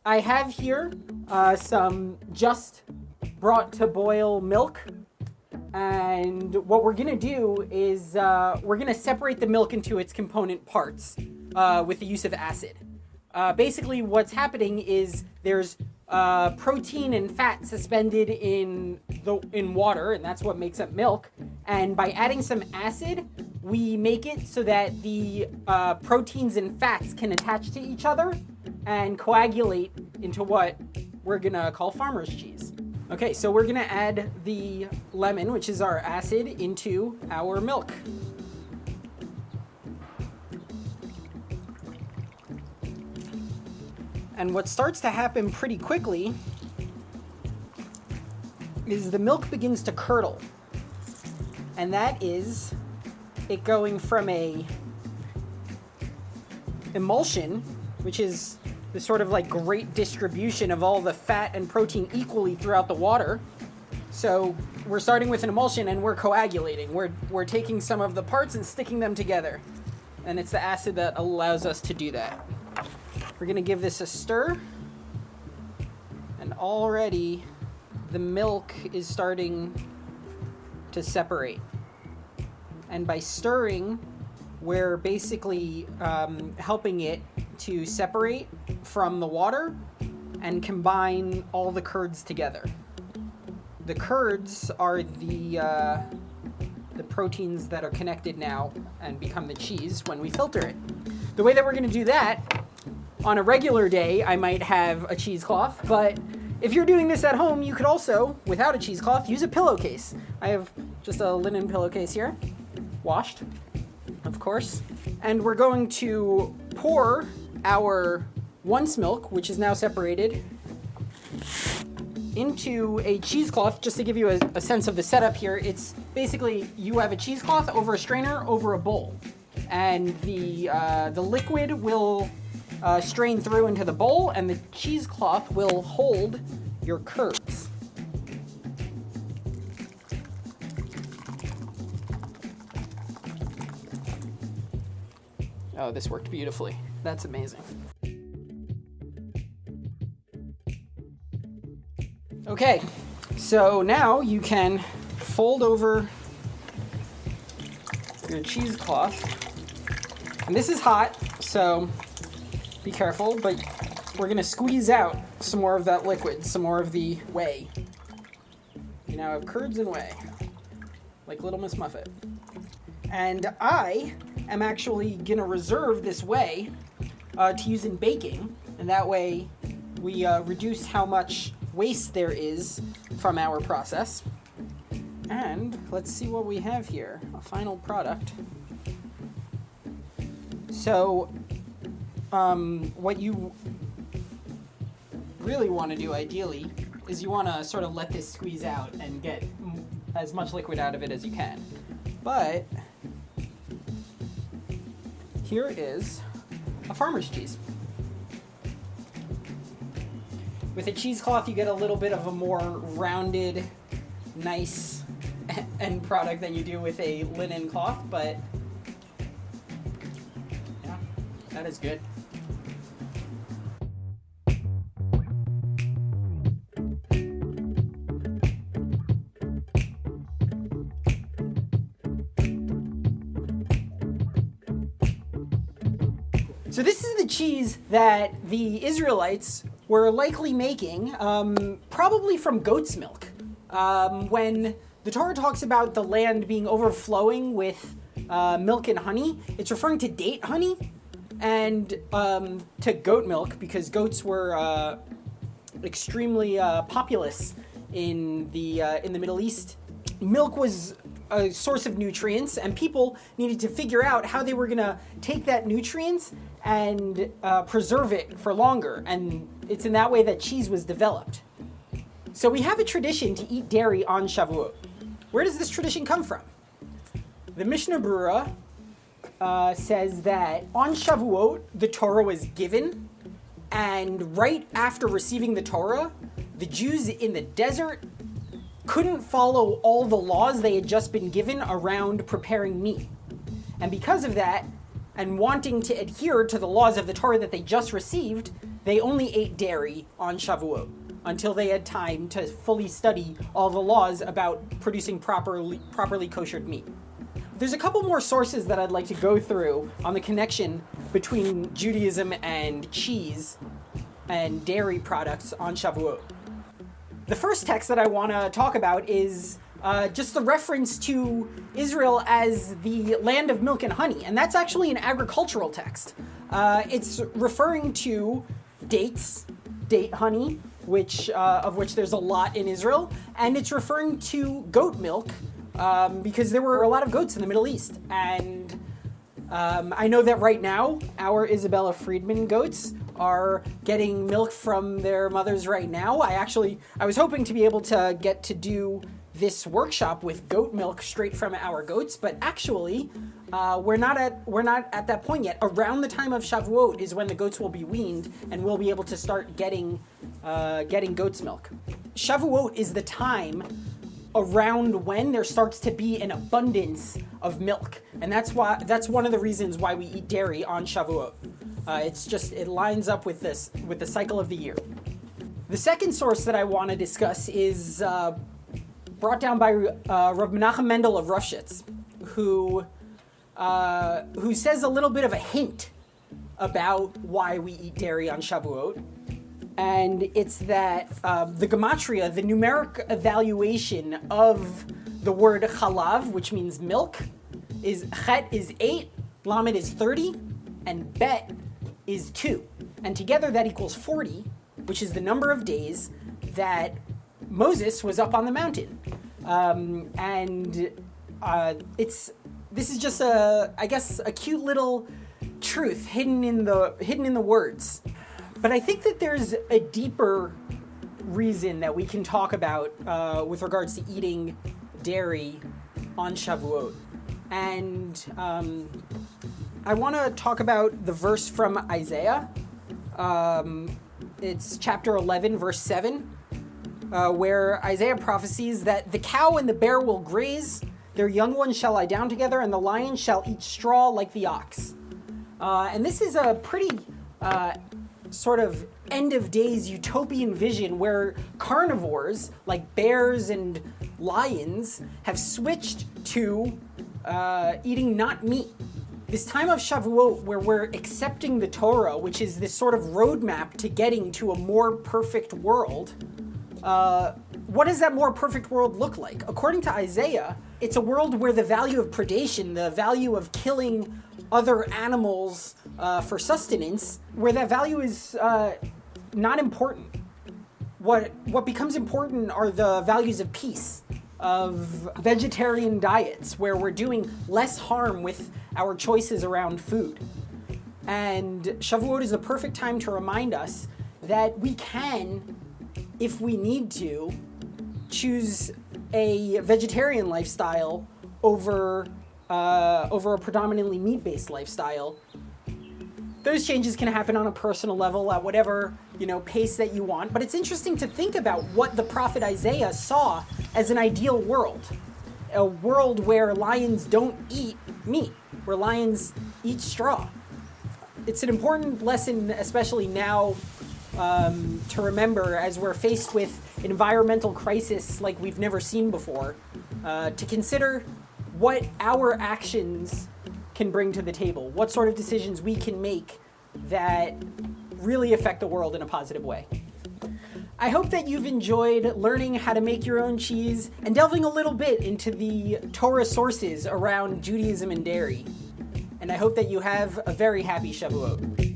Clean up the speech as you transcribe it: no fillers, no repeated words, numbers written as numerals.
I have here some just brought to boil milk. And what we're gonna do is we're gonna separate the milk into its component parts with the use of acid. Basically what's happening is there's protein and fat suspended in water, and that's what makes up milk. And by adding some acid, we make it so that the proteins and fats can attach to each other and coagulate into what we're gonna call farmer's cheese. Okay, so we're gonna add the lemon, which is our acid, into our milk. And what starts to happen pretty quickly is the milk begins to curdle. And that is it going from a emulsion, which is the sort of like great distribution of all the fat and protein equally throughout the water. So we're starting with an emulsion and we're coagulating. We're taking some of the parts and sticking them together. And it's the acid that allows us to do that. We're gonna give this a stir. And already the milk is starting to separate. And by stirring, we're basically helping it to separate from the water and combine all the curds together. The curds are the proteins that are connected now and become the cheese when we filter it. The way that we're going to do that, on a regular day, I might have a cheesecloth, but if you're doing this at home, you could also, without a cheesecloth, use a pillowcase. I have just a linen pillowcase here, washed, of course. And we're going to pour our once milk, which is now separated, into a cheesecloth. Just to give you a sense of the setup here, it's basically you have a cheesecloth over a strainer over a bowl, and the liquid will strain through into the bowl, and the cheesecloth will hold your curds. Oh, this worked beautifully. That's amazing. Okay, so now you can fold over your cheesecloth. And this is hot, so be careful, but we're gonna squeeze out some more of that liquid, some more of the whey. You now have curds and whey, like Little Miss Muffet. And I am actually gonna reserve this whey to use in baking, and that way we reduce how much waste there is from our process. And let's see what we have here, a final product. So what you really want to do ideally is you want to sort of let this squeeze out and get as much liquid out of it as you can. But here is a farmer's cheese. With a cheesecloth, you get a little bit of a more rounded, nice end product than you do with a linen cloth, but yeah, that is good. So this is the cheese that the Israelites were likely making, probably from goat's milk. When the Torah talks about the land being overflowing with milk and honey, it's referring to date honey and to goat milk, because goats were extremely populous in the Middle East. Milk was a source of nutrients, and people needed to figure out how they were going to take that nutrients and preserve it for longer. And it's in that way that cheese was developed. So we have a tradition to eat dairy on Shavuot. Where does this tradition come from? The Mishnah Berurah says that on Shavuot, the Torah was given, and right after receiving the Torah, the Jews in the desert couldn't follow all the laws they had just been given around preparing meat. And because of that, and wanting to adhere to the laws of the Torah that they just received, they only ate dairy on Shavuot until they had time to fully study all the laws about producing properly koshered meat. There's a couple more sources that I'd like to go through on the connection between Judaism and cheese and dairy products on Shavuot. The first text that I want to talk about is just the reference to Israel as the land of milk and honey, and that's actually an agricultural text. It's referring to dates, date honey, of which there's a lot in Israel, and it's referring to goat milk because there were a lot of goats in the Middle East. And I know that right now our Isabella Freedman goats are getting milk from their mothers right now. I was hoping to be able to get to do this workshop with goat milk straight from our goats, but actually we're not at that point yet. Around the time of Shavuot is when the goats will be weaned and we'll be able to start getting goat's milk. Shavuot is the time around when there starts to be an abundance of milk, and that's one of the reasons why we eat dairy on Shavuot. It lines up with the cycle of the year. The second source that I want to discuss is brought down by Rav Menachem Mendel of Roughshitz, who says a little bit of a hint about why we eat dairy on Shavuot. And it's that the gematria, the numeric evaluation of the word chalav, which means milk, is chet is 8, lamed is 30, and bet is 2. And together that equals 40, which is the number of days that Moses was up on the mountain. This is just a cute little truth hidden in the words. But I think that there's a deeper reason that we can talk about with regards to eating dairy on Shavuot. And I want to talk about the verse from Isaiah. It's chapter 11, verse 7, where Isaiah prophesies that the cow and the bear will graze, their young ones shall lie down together, and the lion shall eat straw like the ox. And this is a pretty sort of end of days utopian vision where carnivores like bears and lions have switched to eating not meat. This time of Shavuot where we're accepting the Torah, which is this sort of roadmap to getting to a more perfect world, what does that more perfect world look like? According to Isaiah, it's a world where the value of predation, the value of killing other animals for sustenance, where that value is not important. What becomes important are the values of peace, of vegetarian diets, where we're doing less harm with our choices around food. And Shavuot is the perfect time to remind us that we can, if we need to, choose a vegetarian lifestyle over a predominantly meat-based lifestyle. Those changes can happen on a personal level at whatever, pace that you want. But it's interesting to think about what the prophet Isaiah saw as an ideal world. A world where lions don't eat meat, where lions eat straw. It's an important lesson, especially now, to remember as we're faced with an environmental crisis like we've never seen before, to consider what our actions can bring to the table, what sort of decisions we can make that really affect the world in a positive way. I hope that you've enjoyed learning how to make your own cheese and delving a little bit into the Torah sources around Judaism and dairy. And I hope that you have a very happy Shavuot.